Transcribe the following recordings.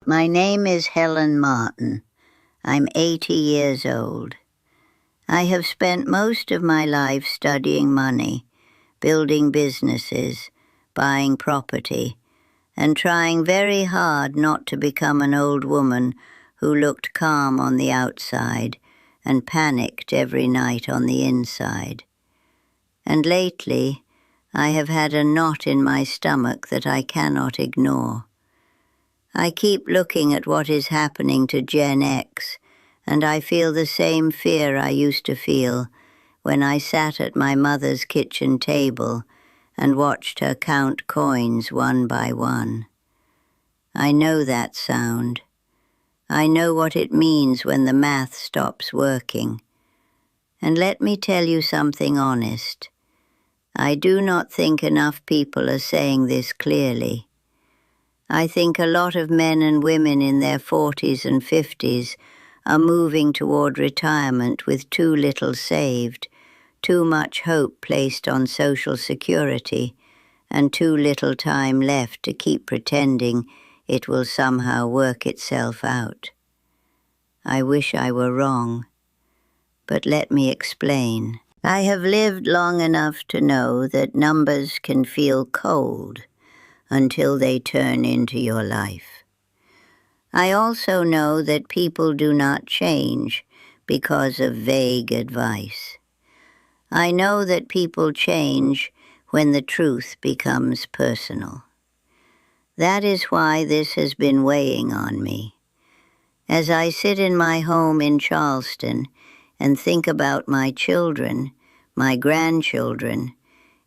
My name is Helen Martin. I'm 80 years old. I have spent most of my life studying money, building businesses, buying property, and trying very hard not to become an old woman who looked calm on the outside and panicked every night on the inside. And lately, I have had a knot in my stomach that I cannot ignore. I keep looking at what is happening to Gen X, and I feel the same fear I used to feel when I sat at my mother's kitchen table and watched her count coins one by one. I know that sound. I know what it means when the math stops working. And let me tell you something honest. I do not think enough people are saying this clearly. I think a lot of men and women in their 40s and 50s are moving toward retirement with too little saved, too much hope placed on Social Security, and too little time left to keep pretending it will somehow work itself out. I wish I were wrong, but let me explain. I have lived long enough to know that numbers can feel cold until they turn into your life. I also know that people do not change because of vague advice. I know that people change when the truth becomes personal. That is why this has been weighing on me. As I sit in my home in Charleston and think about my children, my grandchildren,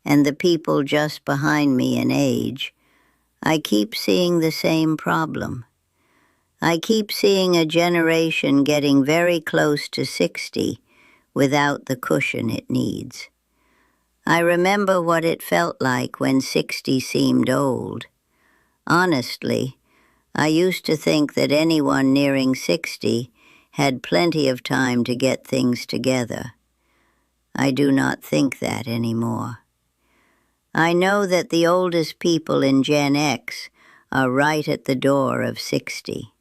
and the people just behind me in age, I keep seeing the same problem. I keep seeing a generation getting very close to 60 without the cushion it needs. I remember what it felt like when 60 seemed old. Honestly, I used to think that anyone nearing 60 had plenty of time to get things together. I do not think that anymore. I know that the oldest people in Gen X are right at the door of 60.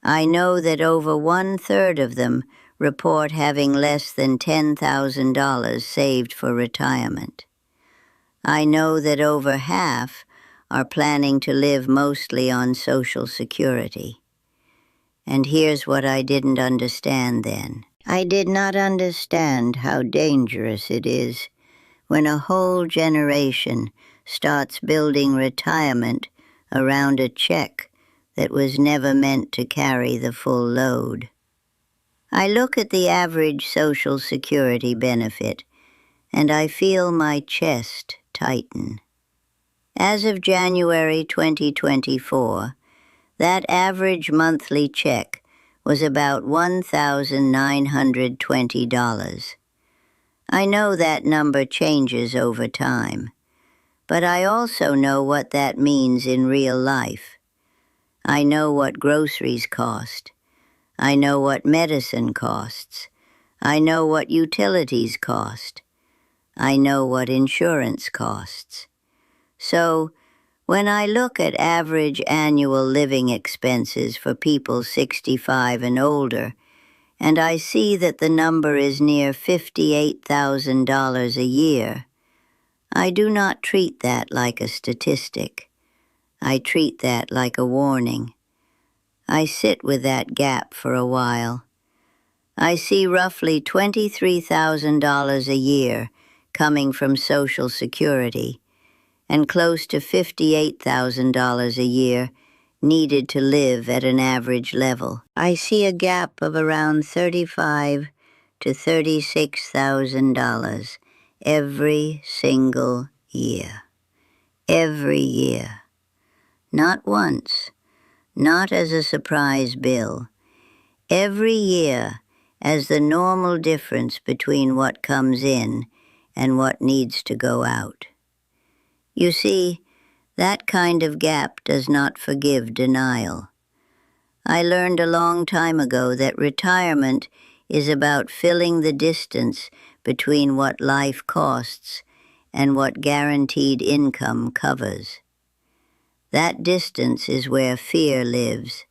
I know that over 1/3 of them report having less than $10,000 saved for retirement. I know that over half are planning to live mostly on Social Security. And here's what I didn't understand then. I did not understand how dangerous it is when a whole generation starts building retirement around a check that was never meant to carry the full load. I look at the average Social Security benefit, and I feel my chest tighten. As of January 2024, that average monthly check was about $1,920. I know that number changes over time, but I also know what that means in real life. I know what groceries cost. I know what medicine costs. I know what utilities cost. I know what insurance costs. So, when I look at average annual living expenses for people 65 and older, and I see that the number is near $58,000 a year, I do not treat that like a statistic. I treat that like a warning. I sit with that gap for a while. I see roughly $23,000 a year coming from Social Security, and close to $58,000 a year needed to live at an average level. I see a gap of around $35,000 to $36,000 every single year. Every year. Not once, not as a surprise bill. Every year as the normal difference between what comes in and what needs to go out. You see, that kind of gap does not forgive denial. I learned a long time ago that retirement is about filling the distance between what life costs and what guaranteed income covers. That distance is where fear lives.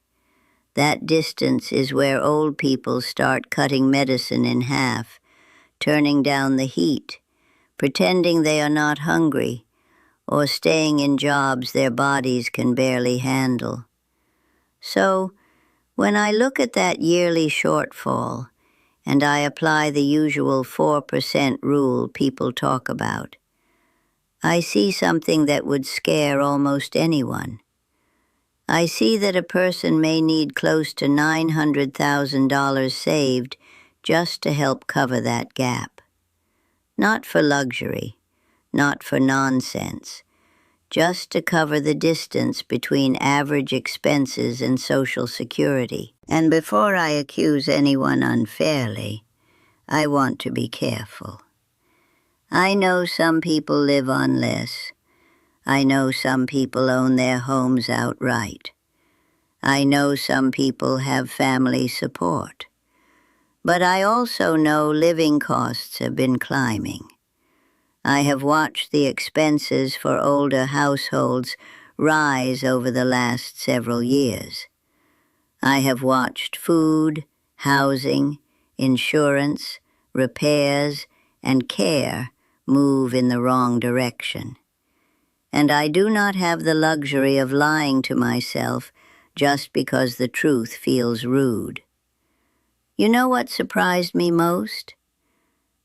That distance is where old people start cutting medicine in half, turning down the heat, pretending they are not hungry, or staying in jobs their bodies can barely handle. So, when I look at that yearly shortfall, and I apply the usual 4% rule people talk about, I see something that would scare almost anyone. I see that a person may need close to $900,000 saved just to help cover that gap. Not for luxury, not for nonsense, just to cover the distance between average expenses and Social Security. And before I accuse anyone unfairly, I want to be careful. I know some people live on less. I know some people own their homes outright. I know some people have family support. But I also know living costs have been climbing. I have watched the expenses for older households rise over the last several years. I have watched food, housing, insurance, repairs, and care move in the wrong direction. And I do not have the luxury of lying to myself just because the truth feels rude. You know what surprised me most?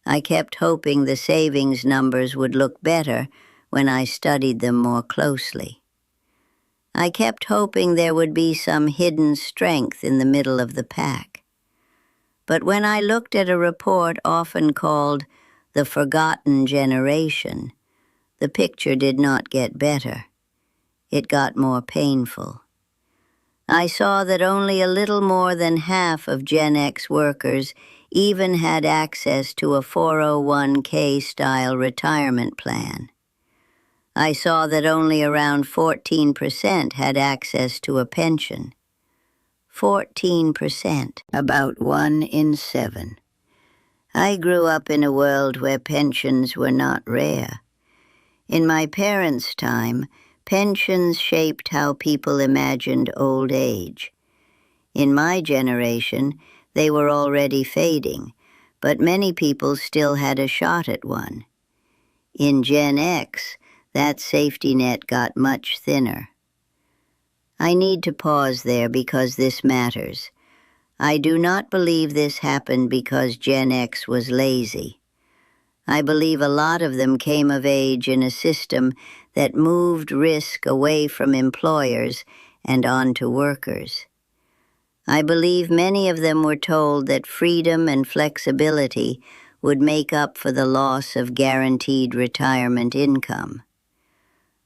I kept hoping the savings numbers would look better when I studied them more closely. I kept hoping there would be some hidden strength in the middle of the pack. But when I looked at a report often called the Forgotten Generation, the picture did not get better. It got more painful. I saw that only a little more than half of Gen X workers even had access to a 401k-style retirement plan. I saw that only around 14% had access to a pension. 14%, about 1 in 7. I grew up in a world where pensions were not rare. In my parents' time, pensions shaped how people imagined old age. In my generation, they were already fading, but many people still had a shot at one. In Gen X, that safety net got much thinner. I need to pause there because this matters. I do not believe this happened because Gen X was lazy. I believe a lot of them came of age in a system that moved risk away from employers and onto workers. I believe many of them were told that freedom and flexibility would make up for the loss of guaranteed retirement income.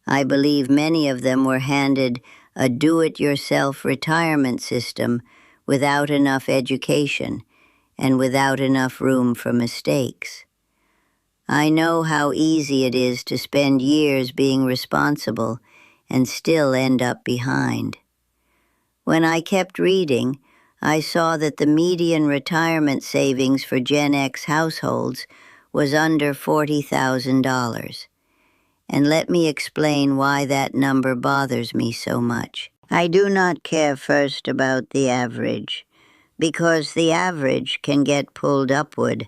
I believe many of them were handed a do-it-yourself retirement system without enough education and without enough room for mistakes. I know how easy it is to spend years being responsible and still end up behind. When I kept reading, I saw that the median retirement savings for Gen X households was under $40,000. And let me explain why that number bothers me so much. I do not care first about the average, because the average can get pulled upward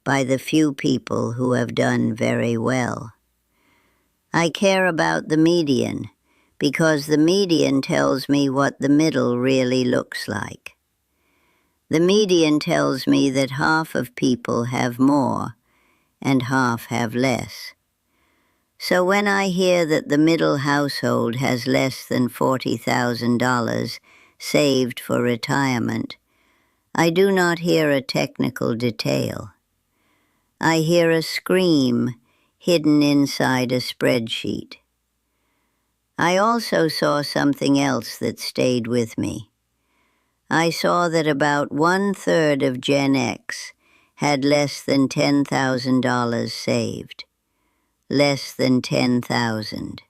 by the few people who have done very well. I care about the median, because the median tells me what the middle really looks like. The median tells me that half of people have more and half have less. So when I hear that the middle household has less than $40,000 saved for retirement, I do not hear a technical detail. I hear a scream hidden inside a spreadsheet. I also saw something else that stayed with me. I saw that about 1/3 of Gen X had less than $10,000 saved. Less than 10,000.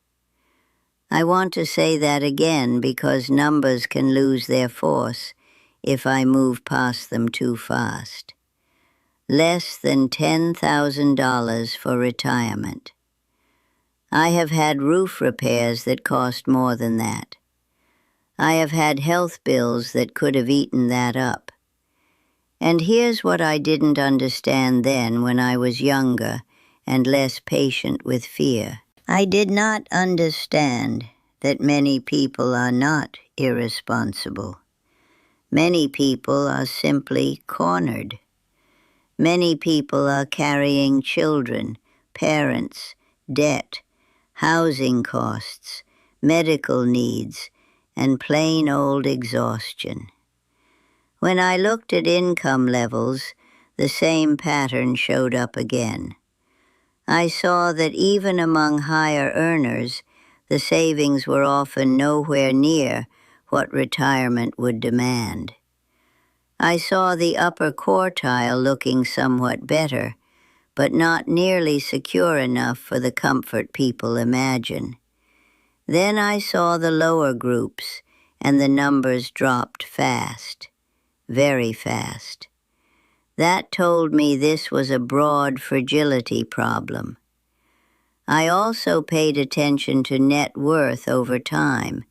I want to say that again because numbers can lose their force if I move past them too fast. Less than $10,000 for retirement. I have had roof repairs that cost more than that. I have had health bills that could have eaten that up. And here's what I didn't understand then when I was younger and less patient with fear. I did not understand that many people are not irresponsible. Many people are simply cornered. Many people are carrying children, parents, debt, housing costs, medical needs, and plain old exhaustion. When I looked at income levels, the same pattern showed up again. I saw that even among higher earners, the savings were often nowhere near what retirement would demand. I saw the upper quartile looking somewhat better, but not nearly secure enough for the comfort people imagine. Then I saw the lower groups, and the numbers dropped fast, very fast. That told me this was a broad fragility problem. I also paid attention to net worth over time,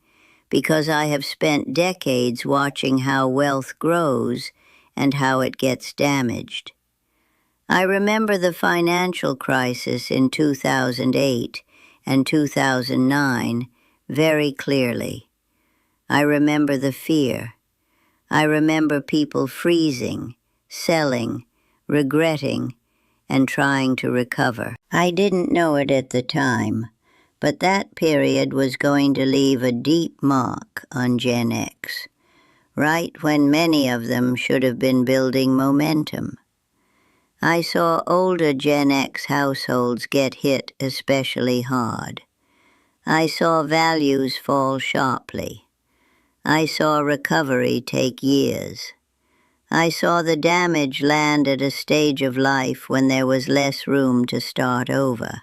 because I have spent decades watching how wealth grows and how it gets damaged. I remember the financial crisis in 2008 and 2009 very clearly. I remember the fear. I remember people freezing, selling, regretting, and trying to recover. I didn't know it at the time, but that period was going to leave a deep mark on Gen X, right when many of them should have been building momentum. I saw older Gen X households get hit especially hard. I saw values fall sharply. I saw recovery take years. I saw the damage land at a stage of life when there was less room to start over.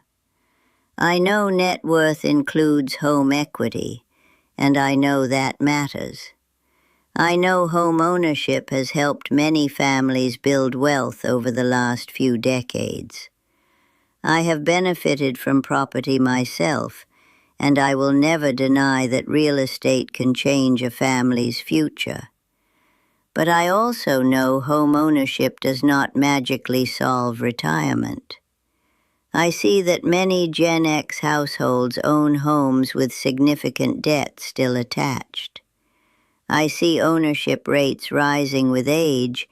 I know net worth includes home equity, and I know that matters. I know home ownership has helped many families build wealth over the last few decades. I have benefited from property myself, and I will never deny that real estate can change a family's future. But I also know home ownership does not magically solve retirement. I see that many Gen X households own homes with significant debt still attached. I see ownership rates rising with age,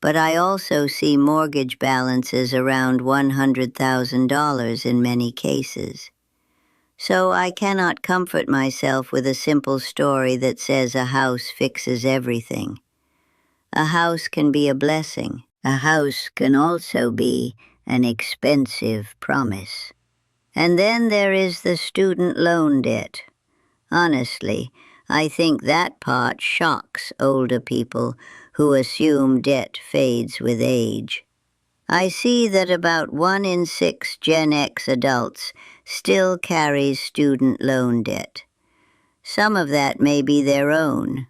but I also see mortgage balances around $100,000 in many cases. So I cannot comfort myself with a simple story that says a house fixes everything. A house can be a blessing. A house can also be an expensive promise. And then there is the student loan debt. Honestly, I think that part shocks older people who assume debt fades with age. I see that about 1 in 6 Gen X adults still carries student loan debt. Some of that may be their own.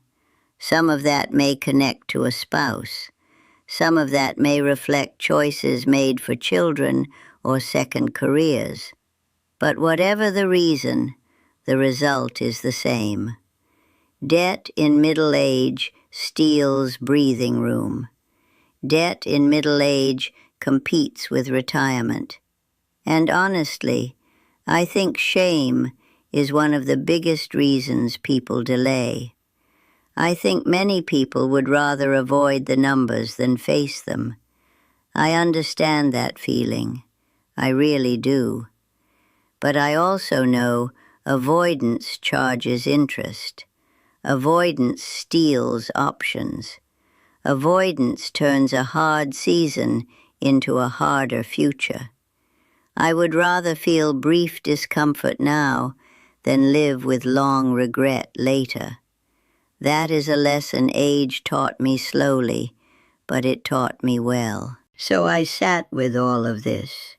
Some of that may connect to a spouse. Some of that may reflect choices made for children or second careers. But whatever the reason, the result is the same. Debt in middle age steals breathing room. Debt in middle age competes with retirement. And honestly, I think shame is one of the biggest reasons people delay. I think many people would rather avoid the numbers than face them. I understand that feeling. I really do. But I also know avoidance charges interest. Avoidance steals options. Avoidance turns a hard season into a harder future. I would rather feel brief discomfort now than live with long regret later. That is a lesson age taught me slowly, but it taught me well. So I sat with all of this,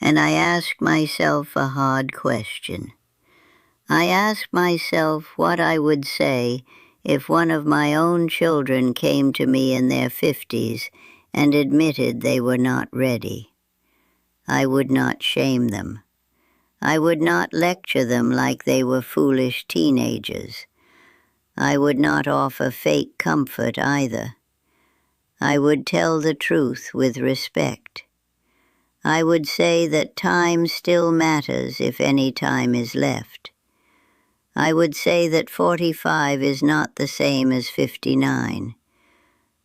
and I asked myself a hard question. I asked myself what I would say if one of my own children came to me in their 50s and admitted they were not ready. I would not shame them. I would not lecture them like they were foolish teenagers. I would not offer fake comfort either. I would tell the truth with respect. I would say that time still matters if any time is left. I would say that 45 is not the same as 59.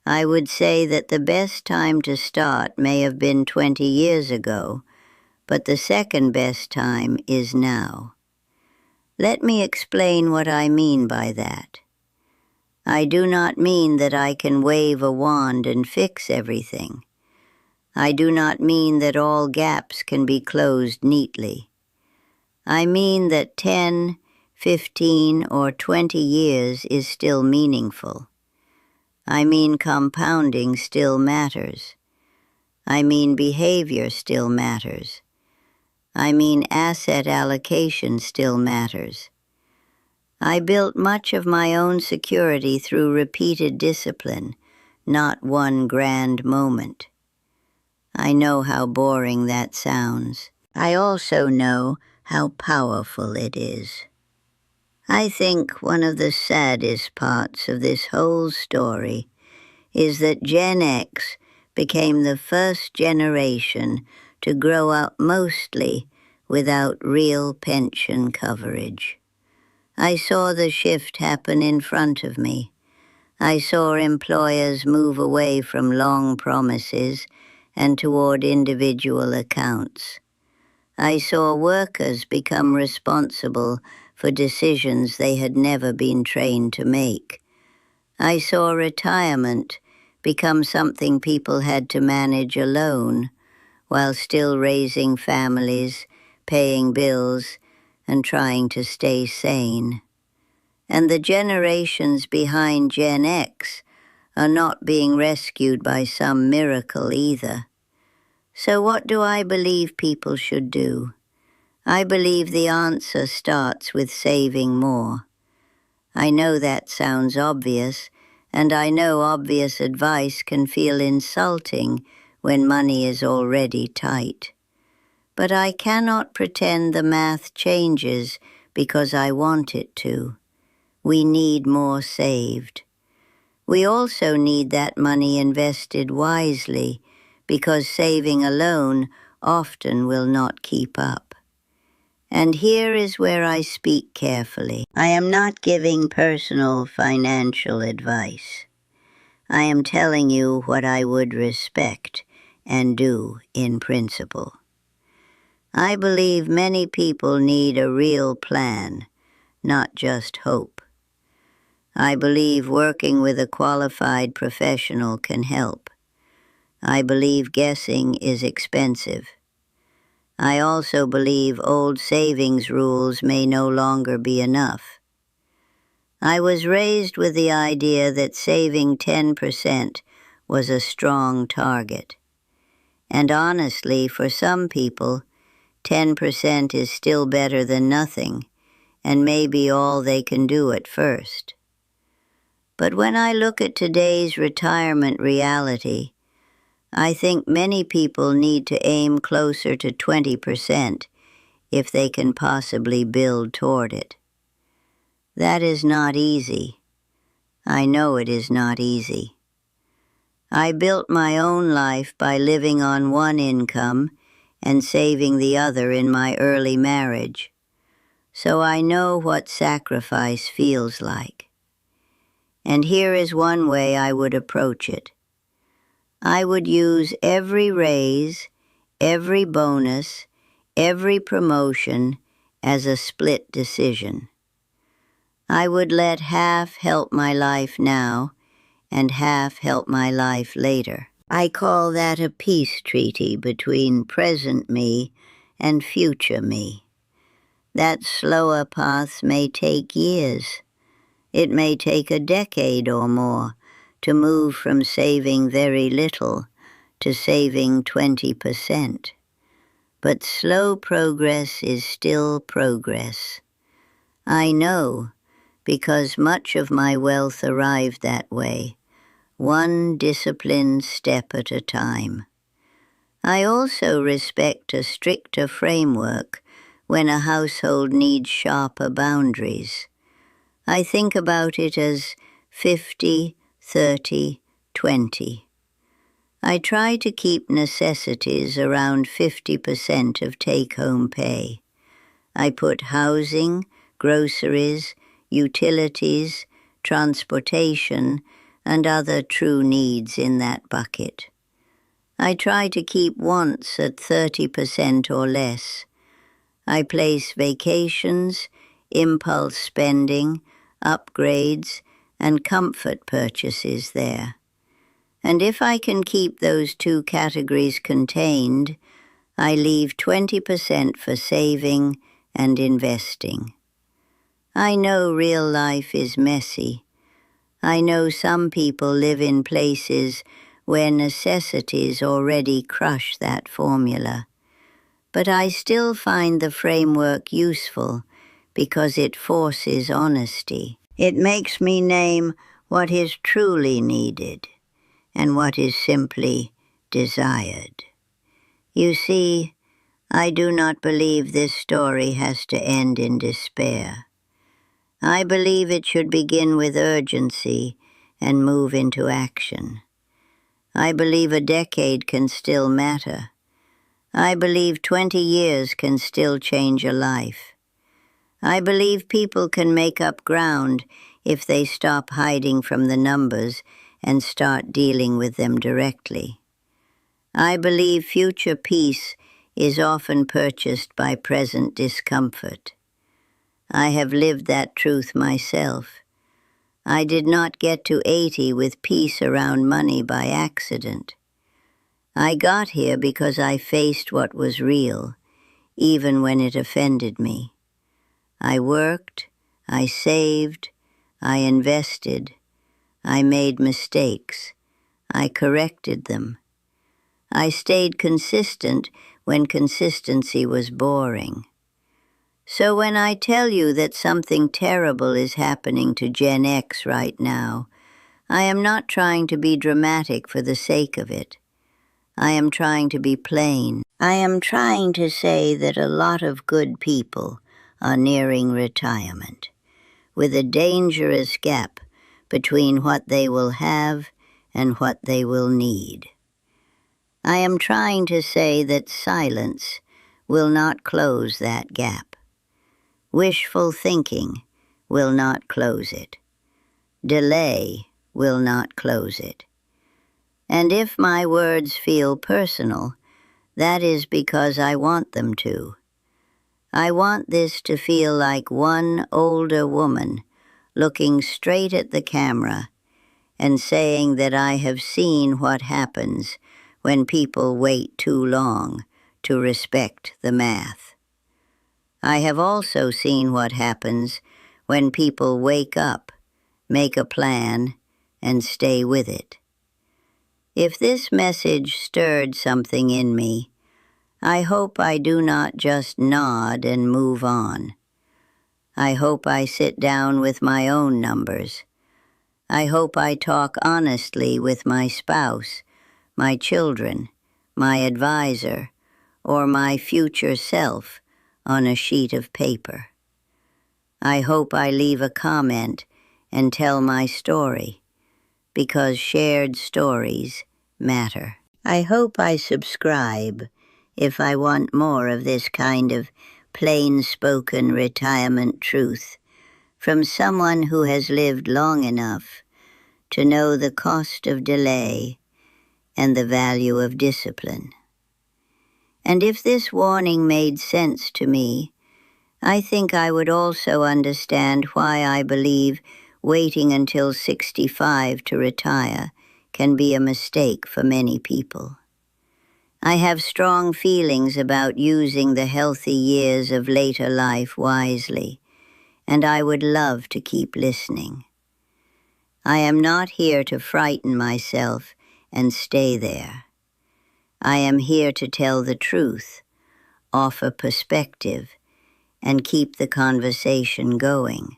I would say that the best time to start may have been 20 years ago, but the second best time is now. Let me explain what I mean by that. I do not mean that I can wave a wand and fix everything. I do not mean that all gaps can be closed neatly. I mean that 10, 15, or 20 years is still meaningful. I mean compounding still matters. I mean behavior still matters. I mean asset allocation still matters. I built much of my own security through repeated discipline, not one grand moment. I know how boring that sounds. I also know how powerful it is. I think one of the saddest parts of this whole story is that Gen X became the first generation to grow up mostly without real pension coverage. I saw the shift happen in front of me. I saw employers move away from long promises and toward individual accounts. I saw workers become responsible for decisions they had never been trained to make. I saw retirement become something people had to manage alone, while still raising families, paying bills, and trying to stay sane. And the generations behind Gen X are not being rescued by some miracle either. So what do I believe people should do? I believe the answer starts with saving more. I know that sounds obvious, and I know obvious advice can feel insulting when money is already tight. But I cannot pretend the math changes because I want it to. We need more saved. We also need that money invested wisely, because saving alone often will not keep up. And here is where I speak carefully. I am not giving personal financial advice. I am telling you what I would respect and do in principle. I believe many people need a real plan, not just hope. I believe working with a qualified professional can help. I believe guessing is expensive. I also believe old savings rules may no longer be enough. I was raised with the idea that saving 10% was a strong target. And honestly, for some people, 10% is still better than nothing, and may be all they can do at first. But when I look at today's retirement reality, I think many people need to aim closer to 20% if they can possibly build toward it. That is not easy. I know it is not easy. I built my own life by living on one income and saving the other in my early marriage, so I know what sacrifice feels like. And here is one way I would approach it. I would use every raise, every bonus, every promotion as a split decision. I would let half help my life now and half help my life later. I call that a peace treaty between present me and future me. That slower path may take years. It may take a decade or more to move from saving very little to saving 20%. But slow progress is still progress. I know, because much of my wealth arrived that way, one disciplined step at a time. I also respect a stricter framework when a household needs sharper boundaries. I think about it as 50, 30, 20. I try to keep necessities around 50% of take-home pay. I put housing, groceries, utilities, transportation, and other true needs in that bucket. I try to keep wants at 30% or less. I place vacations, impulse spending, upgrades, and comfort purchases there. And if I can keep those two categories contained, I leave 20% for saving and investing. I know real life is messy. I know some people live in places where necessities already crush that formula. But I still find the framework useful because it forces honesty. It makes me name what is truly needed and what is simply desired. You see, I do not believe this story has to end in despair. I believe it should begin with urgency and move into action. I believe a decade can still matter. I believe 20 years can still change a life. I believe people can make up ground if they stop hiding from the numbers and start dealing with them directly. I believe future peace is often purchased by present discomfort. I have lived that truth myself. I did not get to 80 with peace around money by accident. I got here because I faced what was real, even when it offended me. I worked, I saved, I invested, I made mistakes, I corrected them. I stayed consistent when consistency was boring. So when I tell you that something terrible is happening to Gen X right now, I am not trying to be dramatic for the sake of it. I am trying to be plain. I am trying to say that a lot of good people are nearing retirement, with a dangerous gap between what they will have and what they will need. I am trying to say that silence will not close that gap. Wishful thinking will not close it. Delay will not close it. And if my words feel personal, that is because I want them to. I want this to feel like one older woman looking straight at the camera and saying that I have seen what happens when people wait too long to respect the math. I have also seen what happens when people wake up, make a plan, and stay with it. If this message stirred something in me, I hope I do not just nod and move on. I hope I sit down with my own numbers. I hope I talk honestly with my spouse, my children, my advisor, or my future self on a sheet of paper. I hope I leave a comment and tell my story, because shared stories matter. I hope I subscribe if I want more of this kind of plain-spoken retirement truth from someone who has lived long enough to know the cost of delay and the value of discipline. And if this warning made sense to me, I think I would also understand why I believe waiting until 65 to retire can be a mistake for many people. I have strong feelings about using the healthy years of later life wisely, and I would love to keep listening. I am not here to frighten myself and stay there. I am here to tell the truth, offer perspective, and keep the conversation going.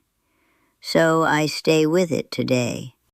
So I stay with it today.